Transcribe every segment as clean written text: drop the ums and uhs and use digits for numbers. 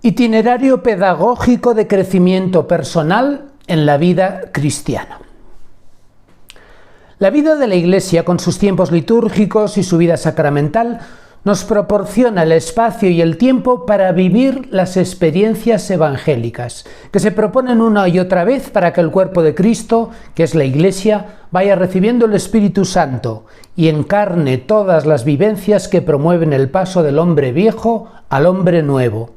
Itinerario pedagógico de crecimiento personal en la vida cristiana. La vida de la Iglesia, con sus tiempos litúrgicos y su vida sacramental, nos proporciona el espacio y el tiempo para vivir las experiencias evangélicas, que se proponen una y otra vez para que el cuerpo de Cristo, que es la Iglesia, vaya recibiendo el Espíritu Santo y encarne todas las vivencias que promueven el paso del hombre viejo al hombre nuevo.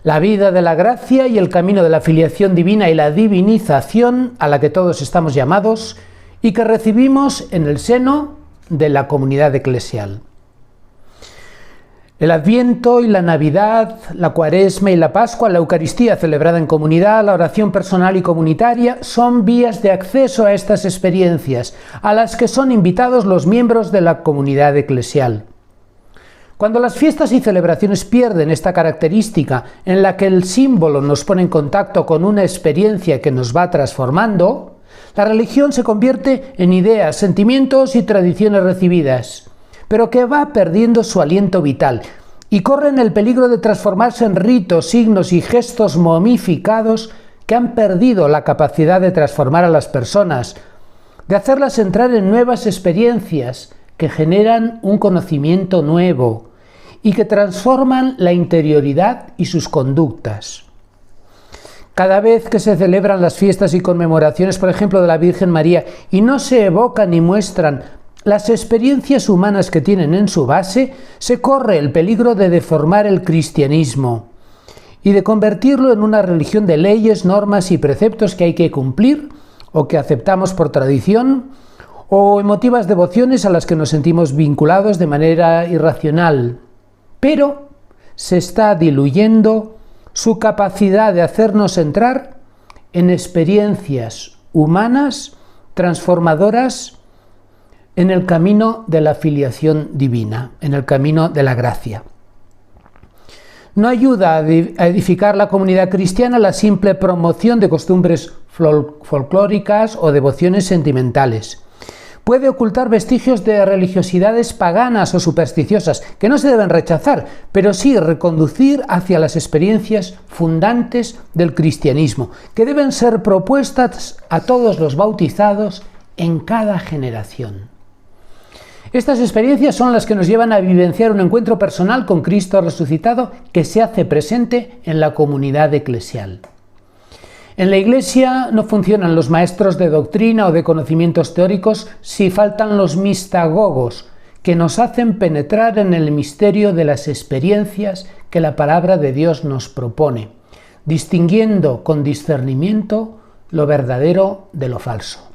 La vida de la gracia y el camino de la filiación divina y la divinización a la que todos estamos llamados y que recibimos en el seno de la comunidad eclesial. El Adviento y la Navidad, la Cuaresma y la Pascua, la Eucaristía celebrada en comunidad, la oración personal y comunitaria son vías de acceso a estas experiencias, a las que son invitados los miembros de la comunidad eclesial. Cuando las fiestas y celebraciones pierden esta característica en la que el símbolo nos pone en contacto con una experiencia que nos va transformando, la religión se convierte en ideas, sentimientos y tradiciones recibidas, pero que va perdiendo su aliento vital y corren el peligro de transformarse en ritos, signos y gestos momificados que han perdido la capacidad de transformar a las personas, de hacerlas entrar en nuevas experiencias que generan un conocimiento nuevo y que transforman la interioridad y sus conductas. Cada vez que se celebran las fiestas y conmemoraciones, por ejemplo, de la Virgen María, y no se evocan ni muestran las experiencias humanas que tienen en su base, se corre el peligro de deformar el cristianismo y de convertirlo en una religión de leyes, normas y preceptos que hay que cumplir o que aceptamos por tradición, o emotivas devociones a las que nos sentimos vinculados de manera irracional. Pero se está diluyendo su capacidad de hacernos entrar en experiencias humanas transformadoras en el camino de la filiación divina, en el camino de la gracia. No ayuda a edificar la comunidad cristiana la simple promoción de costumbres folclóricas o devociones sentimentales. Puede ocultar vestigios de religiosidades paganas o supersticiosas que no se deben rechazar, pero sí reconducir hacia las experiencias fundantes del cristianismo, que deben ser propuestas a todos los bautizados en cada generación. Estas experiencias son las que nos llevan a vivenciar un encuentro personal con Cristo resucitado que se hace presente en la comunidad eclesial. En la Iglesia no funcionan los maestros de doctrina o de conocimientos teóricos si faltan los mistagogos, que nos hacen penetrar en el misterio de las experiencias que la palabra de Dios nos propone, distinguiendo con discernimiento lo verdadero de lo falso.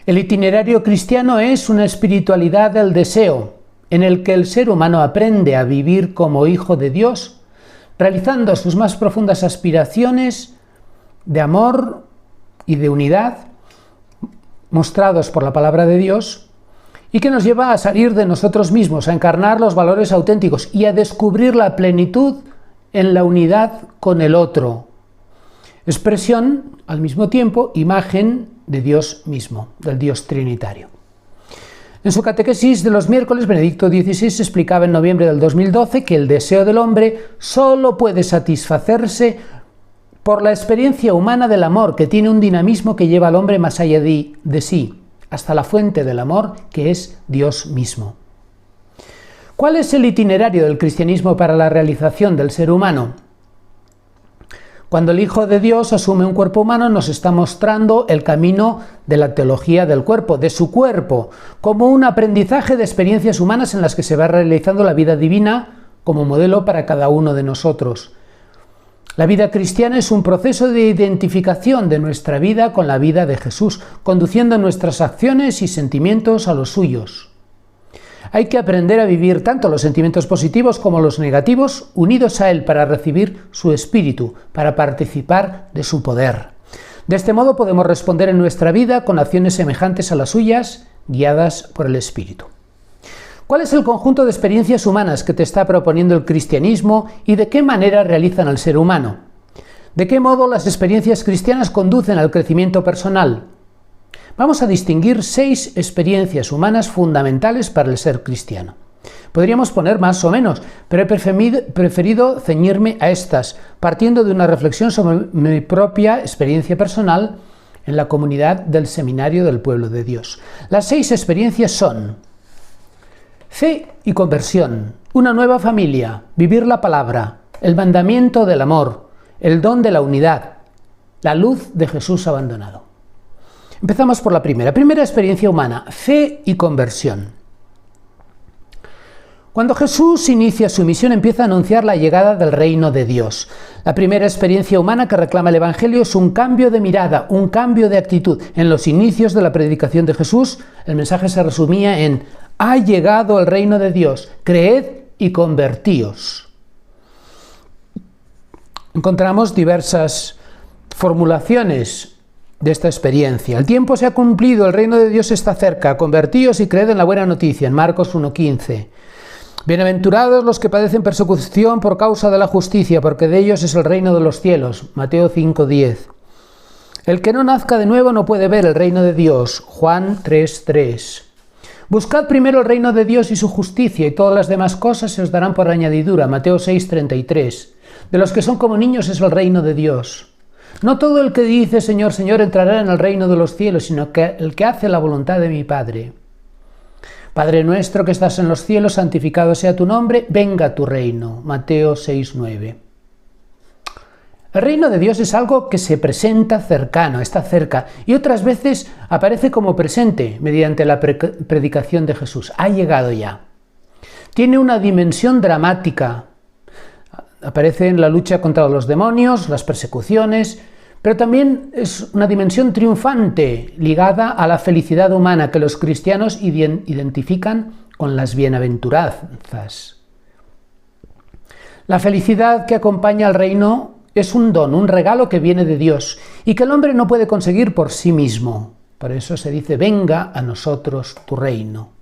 El itinerario cristiano es una espiritualidad del deseo, en el que el ser humano aprende a vivir como hijo de Dios, realizando sus más profundas aspiraciones de amor y de unidad, mostrados por la palabra de Dios, y que nos lleva a salir de nosotros mismos, a encarnar los valores auténticos y a descubrir la plenitud en la unidad con el otro. Expresión, al mismo tiempo, imagen de Dios mismo, del Dios trinitario. En su catequesis de los miércoles, Benedicto XVI explicaba en noviembre del 2012 que el deseo del hombre solo puede satisfacerse por la experiencia humana del amor, que tiene un dinamismo que lleva al hombre más allá de sí, hasta la fuente del amor, que es Dios mismo. ¿Cuál es el itinerario del cristianismo para la realización del ser humano? Cuando el Hijo de Dios asume un cuerpo humano, nos está mostrando el camino de la teología del cuerpo, de su cuerpo, como un aprendizaje de experiencias humanas en las que se va realizando la vida divina como modelo para cada uno de nosotros. La vida cristiana es un proceso de identificación de nuestra vida con la vida de Jesús, conduciendo nuestras acciones y sentimientos a los suyos. Hay que aprender a vivir tanto los sentimientos positivos como los negativos, unidos a Él para recibir su espíritu, para participar de su poder. De este modo podemos responder en nuestra vida con acciones semejantes a las suyas, guiadas por el Espíritu. ¿Cuál es el conjunto de experiencias humanas que te está proponiendo el cristianismo y de qué manera realizan al ser humano? ¿De qué modo las experiencias cristianas conducen al crecimiento personal? Vamos a distinguir 6 experiencias humanas fundamentales para el ser cristiano. Podríamos poner más o menos, pero he preferido ceñirme a estas, partiendo de una reflexión sobre mi propia experiencia personal en la comunidad del Seminario del Pueblo de Dios. Las 6 experiencias son: fe y conversión, una nueva familia, vivir la palabra, el mandamiento del amor, el don de la unidad, la luz de Jesús abandonado. Empezamos por la primera experiencia humana, fe y conversión. Cuando Jesús inicia su misión, empieza a anunciar la llegada del reino de Dios. La primera experiencia humana que reclama el Evangelio es un cambio de mirada, un cambio de actitud. En los inicios de la predicación de Jesús, el mensaje se resumía en: ha llegado el reino de Dios, creed y convertíos. Encontramos diversas formulaciones de esta experiencia. El tiempo se ha cumplido, el reino de Dios está cerca, convertíos y creed en la buena noticia, en Marcos 1:15. Bienaventurados los que padecen persecución por causa de la justicia, porque de ellos es el reino de los cielos, Mateo 5:10. El que no nazca de nuevo no puede ver el reino de Dios, Juan 3:3. Buscad primero el reino de Dios y su justicia, y todas las demás cosas se os darán por añadidura, Mateo 6:33. De los que son como niños es el reino de Dios. No todo el que dice Señor, Señor entrará en el reino de los cielos, sino que el que hace la voluntad de mi Padre. Padre nuestro que estás en los cielos, santificado sea tu nombre, venga tu reino. Mateo 6:9. El reino de Dios es algo que se presenta cercano, está cerca, y otras veces aparece como presente mediante la predicación de Jesús. Ha llegado ya. Tiene una dimensión dramática. Aparece en la lucha contra los demonios, las persecuciones, pero también es una dimensión triunfante, ligada a la felicidad humana que los cristianos identifican con las bienaventuranzas. La felicidad que acompaña al reino es un don, un regalo que viene de Dios y que el hombre no puede conseguir por sí mismo. Por eso se dice: venga a nosotros tu reino.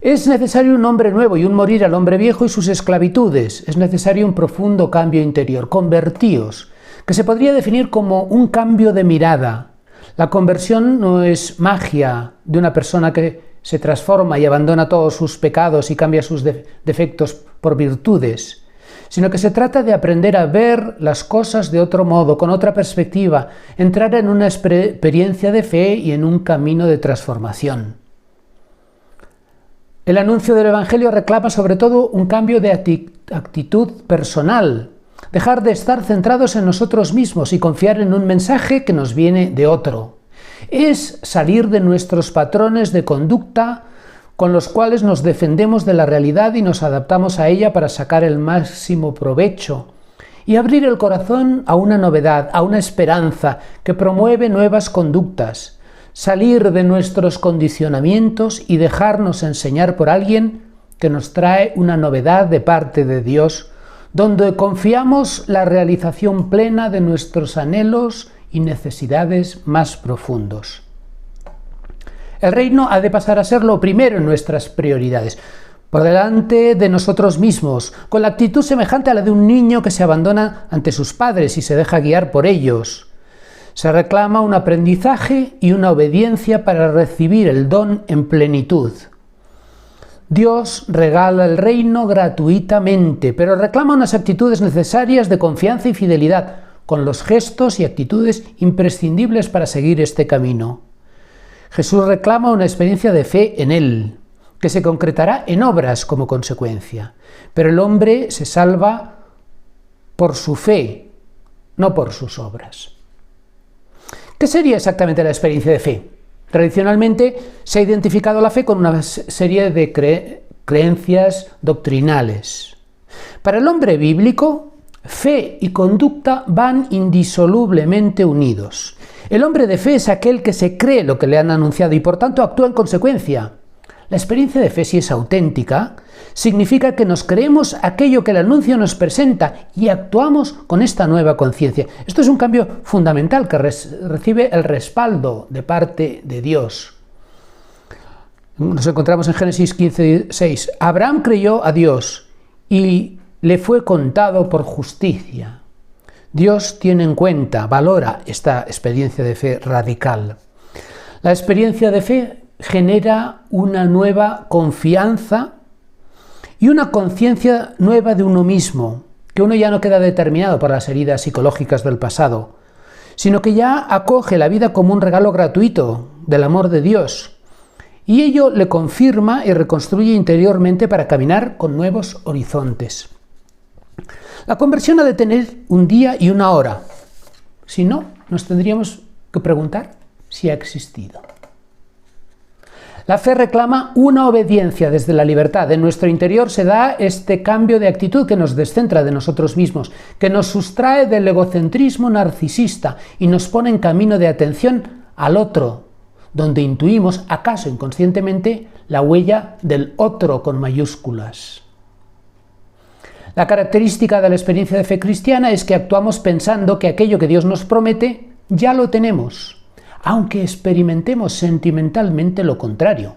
Es necesario un hombre nuevo y un morir al hombre viejo y sus esclavitudes. Es necesario un profundo cambio interior, convertíos, que se podría definir como un cambio de mirada. La conversión no es magia de una persona que se transforma y abandona todos sus pecados y cambia sus defectos por virtudes, sino que se trata de aprender a ver las cosas de otro modo, con otra perspectiva, entrar en una experiencia de fe y en un camino de transformación. El anuncio del Evangelio reclama sobre todo un cambio de actitud personal, dejar de estar centrados en nosotros mismos y confiar en un mensaje que nos viene de otro. Es salir de nuestros patrones de conducta con los cuales nos defendemos de la realidad y nos adaptamos a ella para sacar el máximo provecho, y abrir el corazón a una novedad, a una esperanza que promueve nuevas conductas. Salir de nuestros condicionamientos y dejarnos enseñar por alguien que nos trae una novedad de parte de Dios, donde confiamos la realización plena de nuestros anhelos y necesidades más profundos. El reino ha de pasar a ser lo primero en nuestras prioridades, por delante de nosotros mismos, con la actitud semejante a la de un niño que se abandona ante sus padres y se deja guiar por ellos. Se reclama un aprendizaje y una obediencia para recibir el don en plenitud. Dios regala el reino gratuitamente, pero reclama unas actitudes necesarias de confianza y fidelidad, con los gestos y actitudes imprescindibles para seguir este camino. Jesús reclama una experiencia de fe en Él, que se concretará en obras como consecuencia. Pero el hombre se salva por su fe, no por sus obras. ¿Qué sería exactamente la experiencia de fe? Tradicionalmente se ha identificado la fe con una serie de creencias doctrinales. Para el hombre bíblico, fe y conducta van indisolublemente unidos. El hombre de fe es aquel que se cree lo que le han anunciado y por tanto actúa en consecuencia. La experiencia de fe, si es auténtica, significa que nos creemos aquello que el anuncio nos presenta y actuamos con esta nueva conciencia. Esto es un cambio fundamental que recibe el respaldo de parte de Dios. Nos encontramos en Génesis 15:6. Abraham creyó a Dios y le fue contado por justicia. Dios tiene en cuenta, valora esta experiencia de fe radical. La experiencia de fe genera una nueva confianza y una conciencia nueva de uno mismo, que uno ya no queda determinado por las heridas psicológicas del pasado, sino que ya acoge la vida como un regalo gratuito del amor de Dios, y ello le confirma y reconstruye interiormente para caminar con nuevos horizontes. La conversión ha de tener un día y una hora, si no, nos tendríamos que preguntar si ha existido. La fe reclama una obediencia desde la libertad. En nuestro interior se da este cambio de actitud que nos descentra de nosotros mismos, que nos sustrae del egocentrismo narcisista y nos pone en camino de atención al otro, donde intuimos, acaso inconscientemente, la huella del otro con mayúsculas. La característica de la experiencia de fe cristiana es que actuamos pensando que aquello que Dios nos promete ya lo tenemos, aunque experimentemos sentimentalmente lo contrario.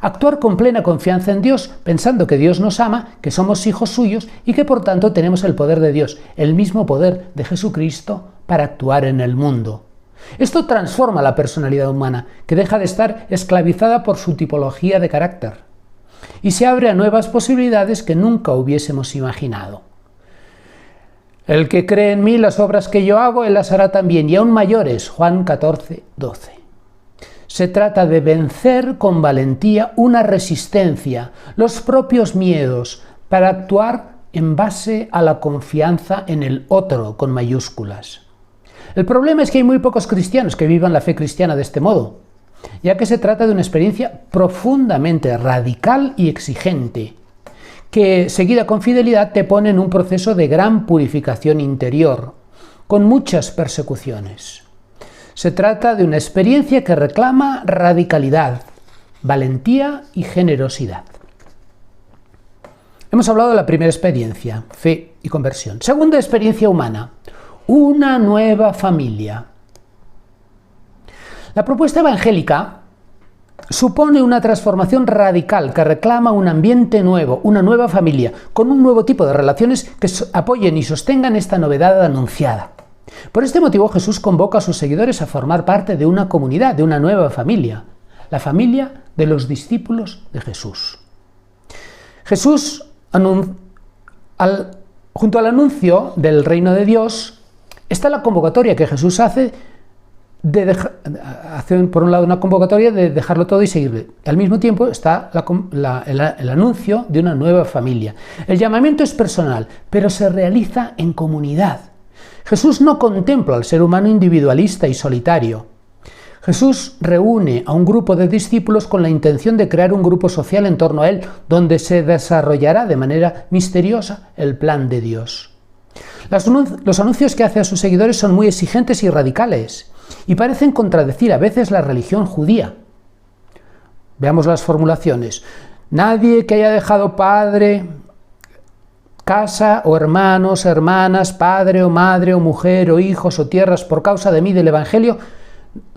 Actuar con plena confianza en Dios, pensando que Dios nos ama, que somos hijos suyos y que por tanto tenemos el poder de Dios, el mismo poder de Jesucristo para actuar en el mundo. Esto transforma la personalidad humana, que deja de estar esclavizada por su tipología de carácter, y se abre a nuevas posibilidades que nunca hubiésemos imaginado. El que cree en mí, las obras que yo hago, él las hará también, y aún mayores, Juan 14, 12. Se trata de vencer con valentía una resistencia, los propios miedos, para actuar en base a la confianza en el otro, con mayúsculas. El problema es que hay muy pocos cristianos que vivan la fe cristiana de este modo, ya que se trata de una experiencia profundamente radical y exigente, que, seguida con fidelidad, te pone en un proceso de gran purificación interior, con muchas persecuciones. Se trata de una experiencia que reclama radicalidad, valentía y generosidad. Hemos hablado de la primera experiencia, fe y conversión. Segunda experiencia humana, una nueva familia. La propuesta evangélica supone una transformación radical que reclama un ambiente nuevo, una nueva familia, con un nuevo tipo de relaciones que apoyen y sostengan esta novedad anunciada. Por este motivo Jesús convoca a sus seguidores a formar parte de una comunidad, de una nueva familia, la familia de los discípulos de Jesús. Jesús, junto al anuncio del reino de Dios, está la convocatoria que Jesús hace por un lado una convocatoria de dejarlo todo y seguirle. Al mismo tiempo está el anuncio de una nueva familia. El llamamiento es personal, pero se realiza en comunidad. Jesús no contempla al ser humano individualista y solitario. Jesús reúne a un grupo de discípulos con la intención de crear un grupo social en torno a él, donde se desarrollará de manera misteriosa el plan de Dios. Los anuncios que hace a sus seguidores son muy exigentes y radicales, y parecen contradecir a veces la religión judía. Veamos las formulaciones. Nadie que haya dejado padre, casa o hermanos, hermanas, padre o madre o mujer o hijos o tierras por causa de mí del Evangelio,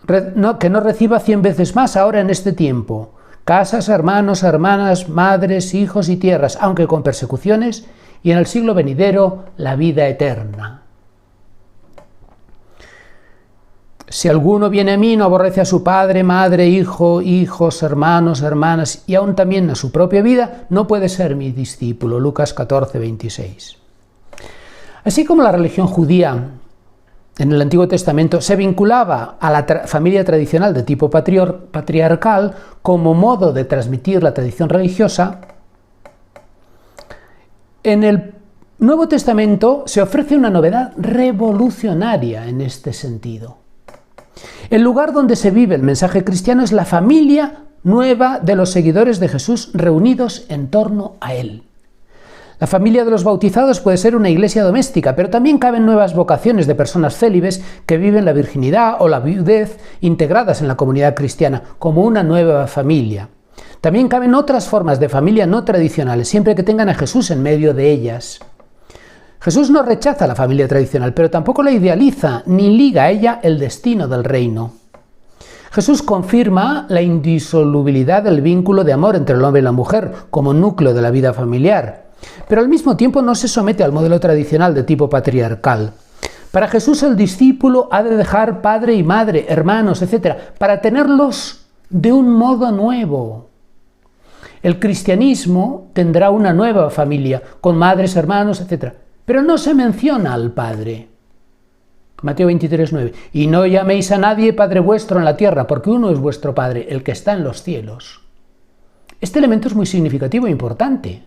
que no reciba 100 veces más ahora en este tiempo. Casas, hermanos, hermanas, madres, hijos y tierras, aunque con persecuciones, y en el siglo venidero la vida eterna. Si alguno viene a mí, no aborrece a su padre, madre, hijos, hermanos, hermanas y aún también a su propia vida, no puede ser mi discípulo. Lucas 14, 26. Así como la religión judía en el Antiguo Testamento se vinculaba a la familia tradicional de tipo patriarcal como modo de transmitir la tradición religiosa, en el Nuevo Testamento se ofrece una novedad revolucionaria en este sentido. El lugar donde se vive el mensaje cristiano es la familia nueva de los seguidores de Jesús reunidos en torno a él. La familia de los bautizados puede ser una iglesia doméstica, pero también caben nuevas vocaciones de personas célibes que viven la virginidad o la viudez integradas en la comunidad cristiana, como una nueva familia. También caben otras formas de familia no tradicionales, siempre que tengan a Jesús en medio de ellas. Jesús no rechaza la familia tradicional, pero tampoco la idealiza ni liga a ella el destino del reino. Jesús confirma la indisolubilidad del vínculo de amor entre el hombre y la mujer como núcleo de la vida familiar, pero al mismo tiempo no se somete al modelo tradicional de tipo patriarcal. Para Jesús el discípulo ha de dejar padre y madre, hermanos, etc., para tenerlos de un modo nuevo. El cristianismo tendrá una nueva familia, con madres, hermanos, etc. Pero no se menciona al Padre. Mateo 23:9. Y no llaméis a nadie Padre vuestro en la tierra, porque uno es vuestro Padre, el que está en los cielos. Este elemento es muy significativo e importante.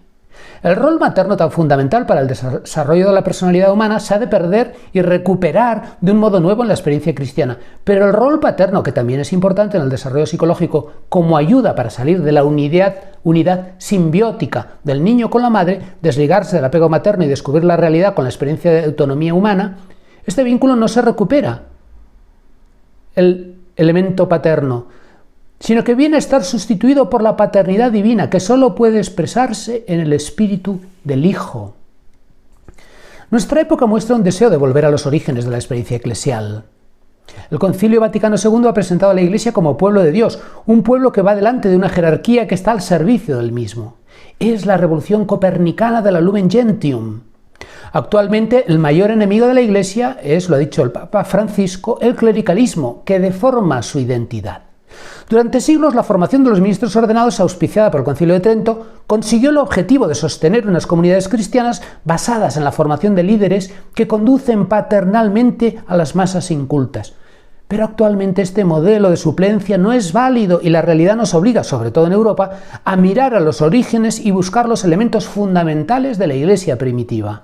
El rol materno tan fundamental para el desarrollo de la personalidad humana se ha de perder y recuperar de un modo nuevo en la experiencia cristiana. Pero el rol paterno, que también es importante en el desarrollo psicológico como ayuda para salir de la unidad simbiótica del niño con la madre, desligarse del apego materno y descubrir la realidad con la experiencia de autonomía humana, este vínculo no se recupera, el elemento paterno, sino que viene a estar sustituido por la paternidad divina, que solo puede expresarse en el espíritu del Hijo. Nuestra época muestra un deseo de volver a los orígenes de la experiencia eclesial. El Concilio Vaticano II ha presentado a la Iglesia como pueblo de Dios, un pueblo que va delante de una jerarquía que está al servicio del mismo. Es la revolución copernicana de la Lumen Gentium. Actualmente el mayor enemigo de la Iglesia es, lo ha dicho el Papa Francisco, el clericalismo, que deforma su identidad. Durante siglos la formación de los ministros ordenados, auspiciada por el Concilio de Trento, consiguió el objetivo de sostener unas comunidades cristianas basadas en la formación de líderes que conducen paternalmente a las masas incultas. Pero actualmente este modelo de suplencia no es válido y la realidad nos obliga, sobre todo en Europa, a mirar a los orígenes y buscar los elementos fundamentales de la Iglesia primitiva.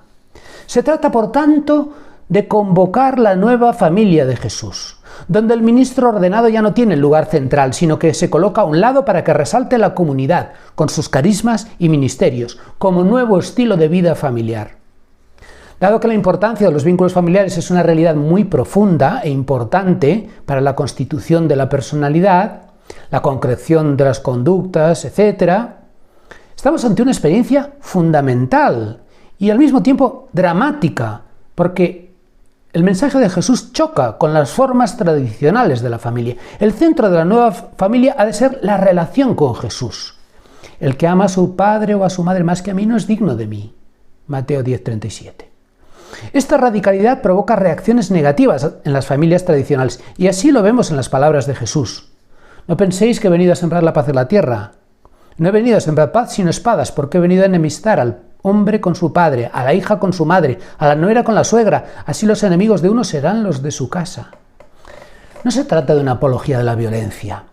Se trata, por tanto, de convocar la nueva familia de Jesús, donde el ministro ordenado ya no tiene el lugar central, sino que se coloca a un lado para que resalte la comunidad, con sus carismas y ministerios, como nuevo estilo de vida familiar. Dado que la importancia de los vínculos familiares es una realidad muy profunda e importante para la constitución de la personalidad, la concreción de las conductas, etc., estamos ante una experiencia fundamental y al mismo tiempo dramática, porque el mensaje de Jesús choca con las formas tradicionales de la familia. El centro de la nueva familia ha de ser la relación con Jesús. El que ama a su padre o a su madre más que a mí no es digno de mí. Mateo 10:37. Esta radicalidad provoca reacciones negativas en las familias tradicionales, y así lo vemos en las palabras de Jesús. No penséis que he venido a sembrar la paz en la tierra. No he venido a sembrar paz sino espadas, porque he venido a enemistar al hombre con su padre, a la hija con su madre, a la nuera con la suegra, así los enemigos de uno serán los de su casa. No se trata de una apología de la violencia,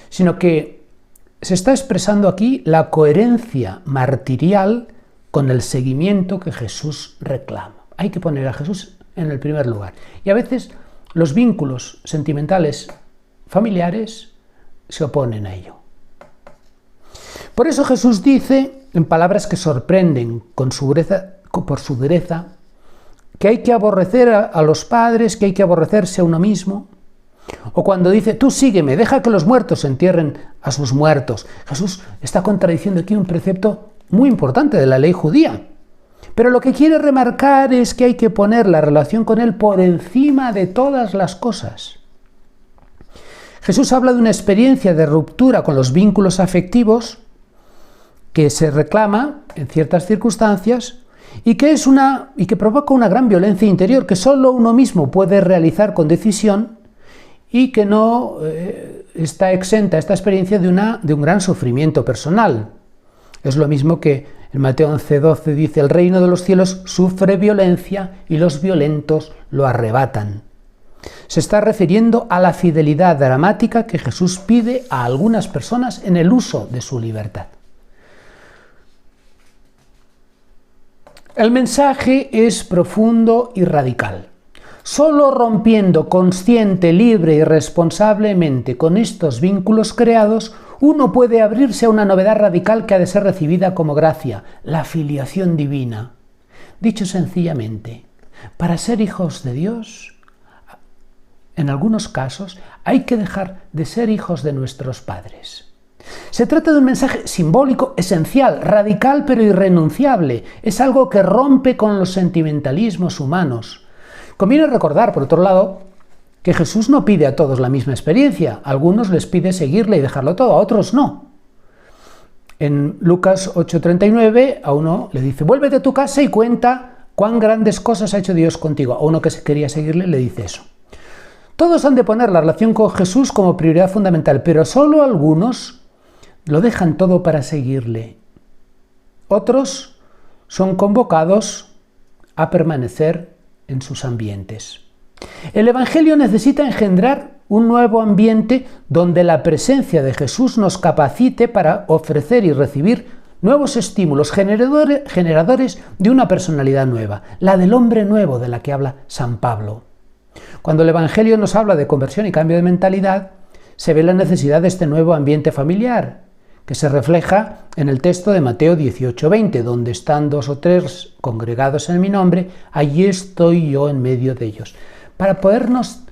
sino que se está expresando aquí la coherencia martirial con el seguimiento que Jesús reclama. Hay que poner a Jesús en el primer lugar. Y a veces los vínculos sentimentales familiares se oponen a ello. Por eso Jesús dice, en palabras que sorprenden por su dureza, que hay que aborrecer a los padres, que hay que aborrecerse a uno mismo. O cuando dice, tú sígueme, deja que los muertos entierren a sus muertos. Jesús está contradiciendo aquí un precepto muy importante de la ley judía. Pero lo que quiere remarcar es que hay que poner la relación con Él por encima de todas las cosas. Jesús habla de una experiencia de ruptura con los vínculos afectivos que se reclama en ciertas circunstancias y que provoca una gran violencia interior que solo uno mismo puede realizar con decisión y que no está exenta esta experiencia de un gran sufrimiento personal. Es lo mismo que en Mateo 11:12 dice, el reino de los cielos sufre violencia y los violentos lo arrebatan. Se está refiriendo a la fidelidad dramática que Jesús pide a algunas personas en el uso de su libertad. El mensaje es profundo y radical. Solo rompiendo consciente, libre y responsablemente con estos vínculos creados, uno puede abrirse a una novedad radical que ha de ser recibida como gracia, la filiación divina. Dicho sencillamente, para ser hijos de Dios, en algunos casos hay que dejar de ser hijos de nuestros padres. Se trata de un mensaje simbólico, esencial, radical pero irrenunciable. Es algo que rompe con los sentimentalismos humanos. Conviene recordar, por otro lado, que Jesús no pide a todos la misma experiencia. A algunos les pide seguirle y dejarlo todo, a otros no. En Lucas 8:39 a uno le dice, vuélvete a tu casa y cuenta cuán grandes cosas ha hecho Dios contigo. A uno que quería seguirle le dice eso. Todos han de poner la relación con Jesús como prioridad fundamental, pero solo algunos lo dejan todo para seguirle. Otros son convocados a permanecer en sus ambientes. El Evangelio necesita engendrar un nuevo ambiente donde la presencia de Jesús nos capacite para ofrecer y recibir nuevos estímulos generadores de una personalidad nueva, la del hombre nuevo de la que habla San Pablo. Cuando el Evangelio nos habla de conversión y cambio de mentalidad, se ve la necesidad de este nuevo ambiente familiar, que se refleja en el texto de Mateo 18:20, donde están 2 o 3 congregados en mi nombre, allí estoy yo en medio de ellos. Para podernos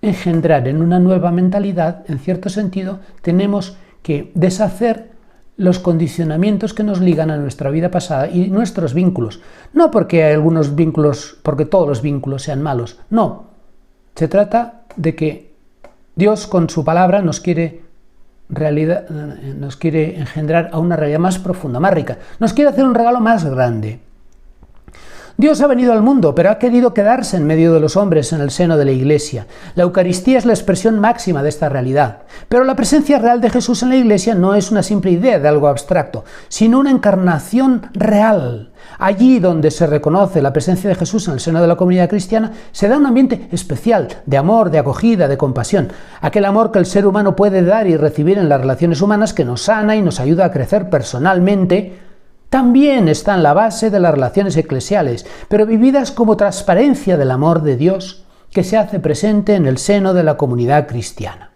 engendrar en una nueva mentalidad, en cierto sentido, tenemos que deshacer los condicionamientos que nos ligan a nuestra vida pasada y nuestros vínculos. No porque hay algunos vínculos, porque todos los vínculos sean malos, no. Se trata de que Dios con su palabra nos quiere engendrar a una realidad más profunda, más rica. Nos quiere hacer un regalo más grande. Dios ha venido al mundo, pero ha querido quedarse en medio de los hombres en el seno de la Iglesia. La Eucaristía es la expresión máxima de esta realidad. Pero la presencia real de Jesús en la Iglesia no es una simple idea de algo abstracto, sino una encarnación real. Allí donde se reconoce la presencia de Jesús en el seno de la comunidad cristiana, se da un ambiente especial de amor, de acogida, de compasión. Aquel amor que el ser humano puede dar y recibir en las relaciones humanas, que nos sana y nos ayuda a crecer personalmente, también está en la base de las relaciones eclesiales, pero vividas como transparencia del amor de Dios que se hace presente en el seno de la comunidad cristiana.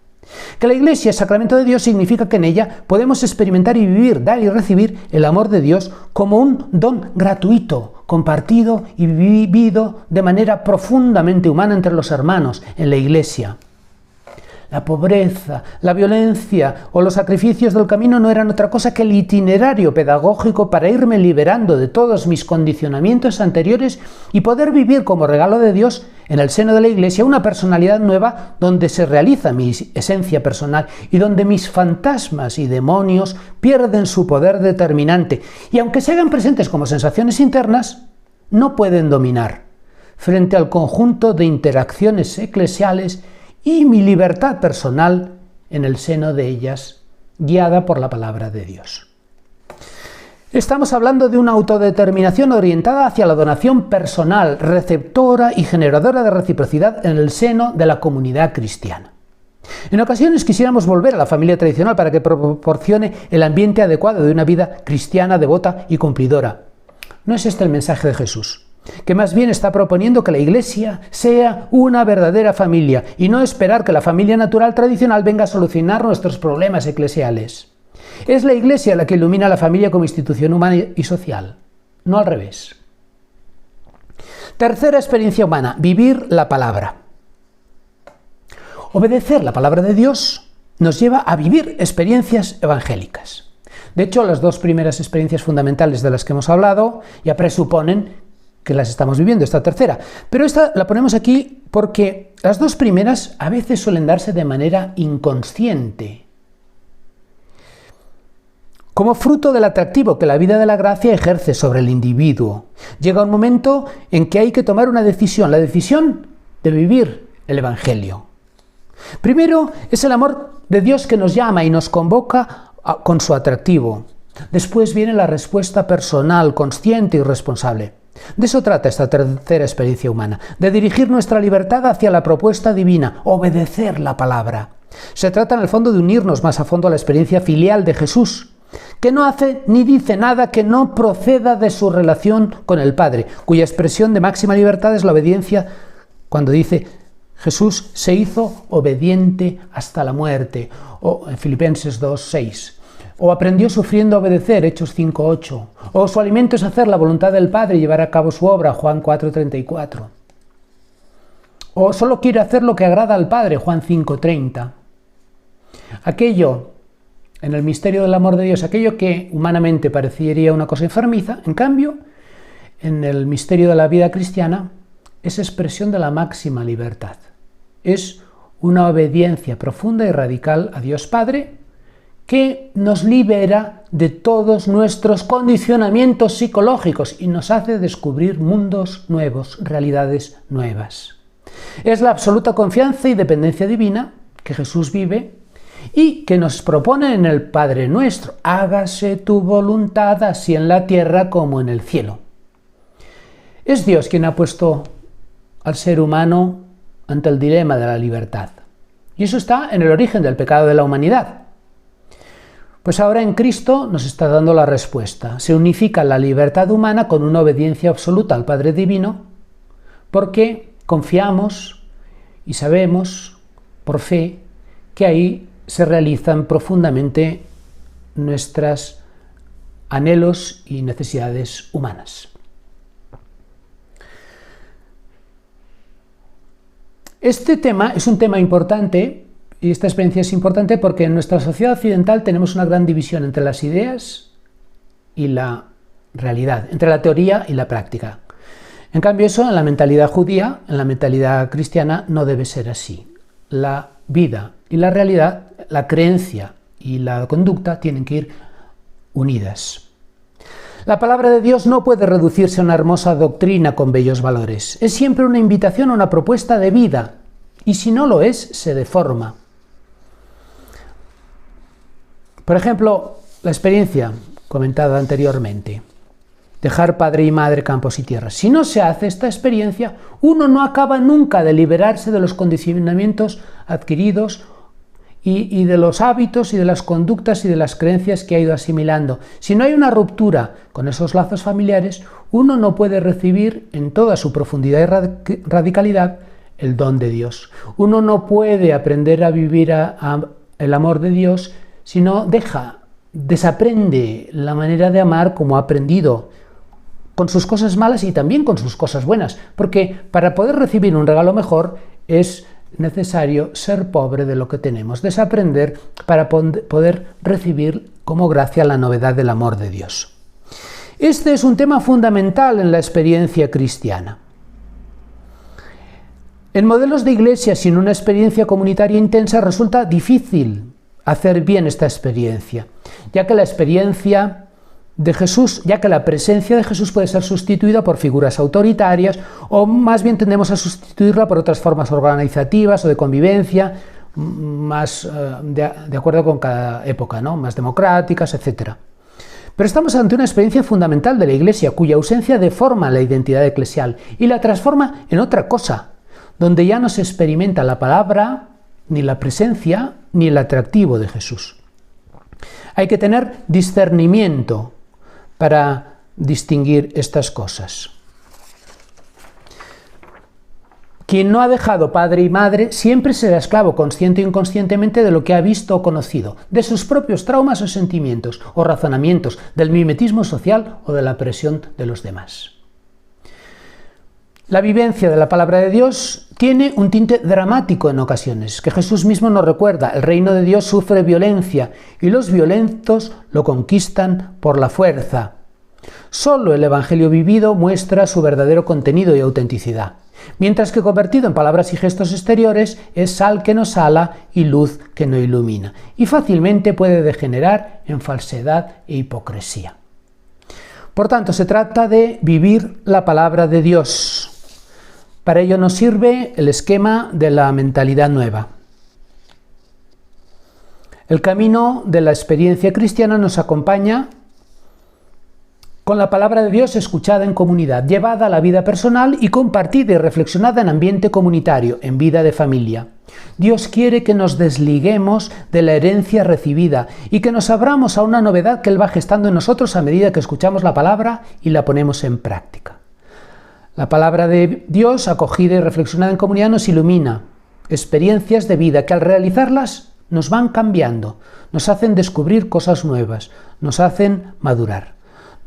Que la Iglesia es sacramento de Dios significa que en ella podemos experimentar y vivir, dar y recibir el amor de Dios como un don gratuito, compartido y vivido de manera profundamente humana entre los hermanos en la Iglesia. La pobreza, la violencia o los sacrificios del camino no eran otra cosa que el itinerario pedagógico para irme liberando de todos mis condicionamientos anteriores y poder vivir como regalo de Dios en el seno de la Iglesia una personalidad nueva donde se realiza mi esencia personal y donde mis fantasmas y demonios pierden su poder determinante y aunque se hagan presentes como sensaciones internas, no pueden dominar frente al conjunto de interacciones eclesiales y mi libertad personal en el seno de ellas, guiada por la palabra de Dios. Estamos hablando de una autodeterminación orientada hacia la donación personal, receptora y generadora de reciprocidad en el seno de la comunidad cristiana. En ocasiones quisiéramos volver a la familia tradicional para que proporcione el ambiente adecuado de una vida cristiana, devota y cumplidora. No es este el mensaje de Jesús, que más bien está proponiendo que la Iglesia sea una verdadera familia y no esperar que la familia natural tradicional venga a solucionar nuestros problemas eclesiales. Es la Iglesia la que ilumina a la familia como institución humana y social, no al revés. Tercera experiencia humana, vivir la palabra. Obedecer la palabra de Dios nos lleva a vivir experiencias evangélicas. De hecho, las dos primeras experiencias fundamentales de las que hemos hablado ya presuponen que las estamos viviendo, esta tercera. Pero esta la ponemos aquí porque las dos primeras a veces suelen darse de manera inconsciente, como fruto del atractivo que la vida de la gracia ejerce sobre el individuo. Llega un momento en que hay que tomar una decisión, la decisión de vivir el Evangelio. Primero es el amor de Dios que nos llama y nos convoca con su atractivo. Después viene la respuesta personal, consciente y responsable. De eso trata esta tercera experiencia humana, de dirigir nuestra libertad hacia la propuesta divina, obedecer la palabra. Se trata en el fondo de unirnos más a fondo a la experiencia filial de Jesús, que no hace ni dice nada que no proceda de su relación con el Padre, cuya expresión de máxima libertad es la obediencia cuando dice Jesús se hizo obediente hasta la muerte, o en Filipenses 2:6. O aprendió sufriendo a obedecer, Hechos 5:8. O su alimento es hacer la voluntad del Padre y llevar a cabo su obra, Juan 4:34. O solo quiere hacer lo que agrada al Padre, Juan 5:30. Aquello, en el misterio del amor de Dios, aquello que humanamente parecería una cosa enfermiza, en cambio, en el misterio de la vida cristiana, es expresión de la máxima libertad. Es una obediencia profunda y radical a Dios Padre, que nos libera de todos nuestros condicionamientos psicológicos y nos hace descubrir mundos nuevos, realidades nuevas. Es la absoluta confianza y dependencia divina que Jesús vive y que nos propone en el Padre Nuestro: hágase tu voluntad así en la tierra como en el cielo. Es Dios quien ha puesto al ser humano ante el dilema de la libertad. Y eso está en el origen del pecado de la humanidad. Pues ahora en Cristo nos está dando la respuesta. Se unifica la libertad humana con una obediencia absoluta al Padre Divino, porque confiamos y sabemos por fe que ahí se realizan profundamente nuestros anhelos y necesidades humanas. Este tema es un tema importante, y esta experiencia es importante porque en nuestra sociedad occidental tenemos una gran división entre las ideas y la realidad, entre la teoría y la práctica. En cambio, eso en la mentalidad judía, en la mentalidad cristiana, no debe ser así. La vida y la realidad, la creencia y la conducta tienen que ir unidas. La palabra de Dios no puede reducirse a una hermosa doctrina con bellos valores. Es siempre una invitación a una propuesta de vida, y si no lo es, se deforma. Por ejemplo, la experiencia comentada anteriormente: dejar padre y madre, campos y tierras. Si no se hace esta experiencia, uno no acaba nunca de liberarse de los condicionamientos adquiridos y de los hábitos y de las conductas y de las creencias que ha ido asimilando. Si no hay una ruptura con esos lazos familiares, uno no puede recibir en toda su profundidad y radicalidad el don de Dios. Uno no puede aprender a vivir el amor de Dios si no desaprende la manera de amar como ha aprendido, con sus cosas malas y también con sus cosas buenas, porque para poder recibir un regalo mejor es necesario ser pobre de lo que tenemos, desaprender para poder recibir como gracia la novedad del amor de Dios. Este es un tema fundamental en la experiencia cristiana. En modelos de iglesia sin una experiencia comunitaria intensa resulta difícil hacer bien esta experiencia, ya que la presencia de Jesús puede ser sustituida por figuras autoritarias, o más bien tendemos a sustituirla por otras formas organizativas o de convivencia, más de acuerdo con cada época, ¿no? Más democráticas, etc. Pero estamos ante una experiencia fundamental de la Iglesia, cuya ausencia deforma la identidad eclesial y la transforma en otra cosa, donde ya no se experimenta la palabra, ni la presencia, ni el atractivo de Jesús. Hay que tener discernimiento para distinguir estas cosas. Quien no ha dejado padre y madre siempre será esclavo, consciente o inconscientemente, de lo que ha visto o conocido, de sus propios traumas o sentimientos o razonamientos, del mimetismo social o de la presión de los demás. La vivencia de la palabra de Dios tiene un tinte dramático en ocasiones, que Jesús mismo nos recuerda. El reino de Dios sufre violencia y los violentos lo conquistan por la fuerza. Solo el Evangelio vivido muestra su verdadero contenido y autenticidad, mientras que convertido en palabras y gestos exteriores es sal que no sala y luz que no ilumina, y fácilmente puede degenerar en falsedad e hipocresía. Por tanto, se trata de vivir la palabra de Dios. Para ello nos sirve el esquema de la mentalidad nueva. El camino de la experiencia cristiana nos acompaña con la palabra de Dios escuchada en comunidad, llevada a la vida personal y compartida y reflexionada en ambiente comunitario, en vida de familia. Dios quiere que nos desliguemos de la herencia recibida y que nos abramos a una novedad que Él va gestando en nosotros a medida que escuchamos la palabra y la ponemos en práctica. La palabra de Dios, acogida y reflexionada en comunidad, nos ilumina experiencias de vida que al realizarlas nos van cambiando, nos hacen descubrir cosas nuevas, nos hacen madurar,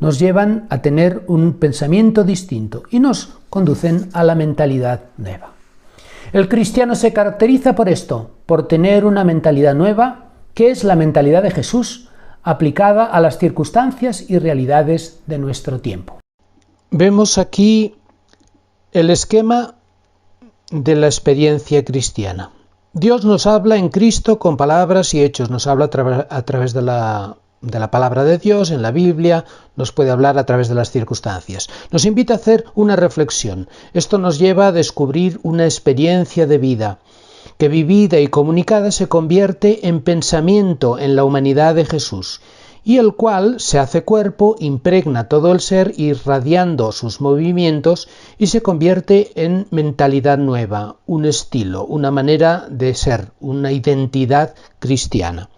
nos llevan a tener un pensamiento distinto y nos conducen a la mentalidad nueva. El cristiano se caracteriza por esto, por tener una mentalidad nueva, que es la mentalidad de Jesús, aplicada a las circunstancias y realidades de nuestro tiempo. Vemos aquí el esquema de la experiencia cristiana. Dios nos habla en Cristo con palabras y hechos, nos habla a través de la de la palabra de Dios en la Biblia, nos puede hablar a través de las circunstancias. Nos invita a hacer una reflexión. Esto nos lleva a descubrir una experiencia de vida que vivida y comunicada se convierte en pensamiento en la humanidad de Jesús, y el cual se hace cuerpo, impregna todo el ser irradiando sus movimientos y se convierte en mentalidad nueva, un estilo, una manera de ser, una identidad cristiana.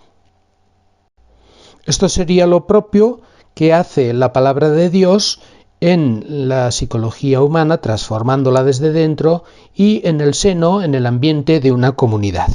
Esto sería lo propio que hace la palabra de Dios en la psicología humana, transformándola desde dentro y en el seno, en el ambiente de una comunidad.